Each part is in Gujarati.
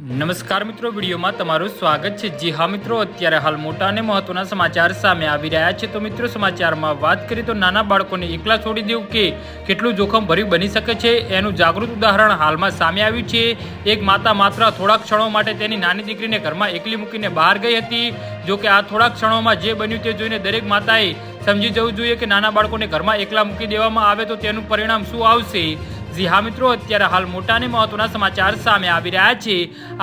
નમસ્કાર મિત્રો, વિડીયોમાં તમારું સ્વાગત છે। જી હા મિત્રો, અત્યારે હાલ મોટા અને મહત્વના સમાચાર સામે આવી રહ્યા છે। તો મિત્રો, સમાચારમાં વાત કરીએ તો નાના બાળકોને એકલા છોડી દેવું કે કેટલું જોખમ ભર્યું બની શકે છે એનું જાગૃત ઉદાહરણ હાલમાં સામે આવ્યું છે। એક માતા માત્ર થોડાક ક્ષણો માટે તેની નાની દીકરીને ઘરમાં એકલી મૂકીને બહાર ગઈ હતી। જો કે આ થોડાક ક્ષણોમાં જે બન્યું તે જોઈને દરેક માતાએ સમજી જવું જોઈએ કે નાના બાળકોને ઘરમાં એકલા મૂકી દેવામાં આવે તો તેનું પરિણામ શું આવશે। જી હા મિત્રો, અત્યારે હાલ મોટા અને મહત્વના સમાચાર સામે આવી રહ્યા છે।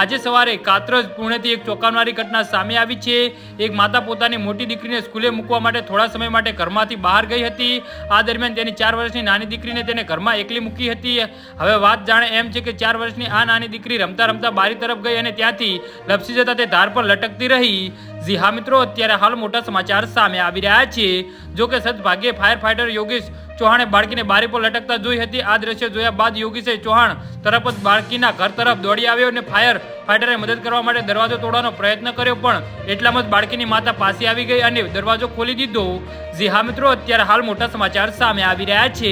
આજે સવારે કાતરજ પુણેથી એક ચોંકાવનારી ઘટના સામે આવી છે। એક માતા પોતાની મોટી દીકરીને સ્કૂલે મૂકવા માટે થોડા સમય માટે ઘરમાંથી બહાર ગઈ હતી। આ દરમિયાન તેની 4 વર્ષની નાની દીકરીને તેને ઘરમાં એકલી મૂકી હતી। હવે વાત જાણે એમ છે કે 4 વર્ષની આ નાની દીકરી રમતા રમતા બારી તરફ ગઈ અને ત્યાંથી લપસી જતા તે ધાર પર લટકતી રહી। જી હા મિત્રો, અત્યારે હાલ મોટા સમાચાર સામે આવી રહ્યા છે। જો કે સદભાગ્યે ફાયર ફાઈટર યોગેશ ચૌહાણે બાળકીને બારી પર લટકતા જોઈ હતી। આ દ્રશ્ય જોયા બાદ યોગેશે ચૌહાણ તરફ જ બાળકીના ઘર તરફ દોડી આવ્યો અને ફાયર ફાઈટરે મદદ કરવા માટે દરવાજો તોડવાનો પ્રયત્ન કર્યો, પણ એટલામાં જ બાળકીની માતા પાસે આવી ગઈ અને દરવાજો ખોલી દીધો। જી હા મિત્રો, અત્યારે હાલ મોટા સમાચાર સામે આવી રહ્યા છે।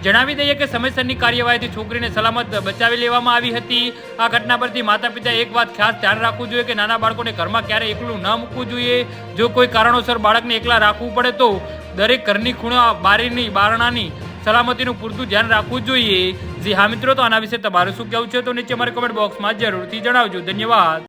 જણાવી દઈએ કે સમયસરની કાર્યવાહીથી છોકરીને સલામત બચાવી લેવામાં આવી હતી। આ ઘટના પરથી માતા પિતાએ એક વાત ખાસ ધ્યાન રાખવું જોઈએ કે નાના બાળકોને ઘરમાં ક્યારેય એકલું ન મૂકવું જોઈએ। જો કોઈ કારણોસર બાળકને એકલા રાખવું પડે તો દરેક ઘરની ખૂણા બારીની બારણાની સલામતીનું પૂરતું ધ્યાન રાખવું જોઈએ। જી હા મિત્રો, તો આના વિશે તમારું શું કહેવું છે તો નીચે મારા કમેન્ટ બોક્સમાં જરૂરથી જણાવજો। ધન્યવાદ।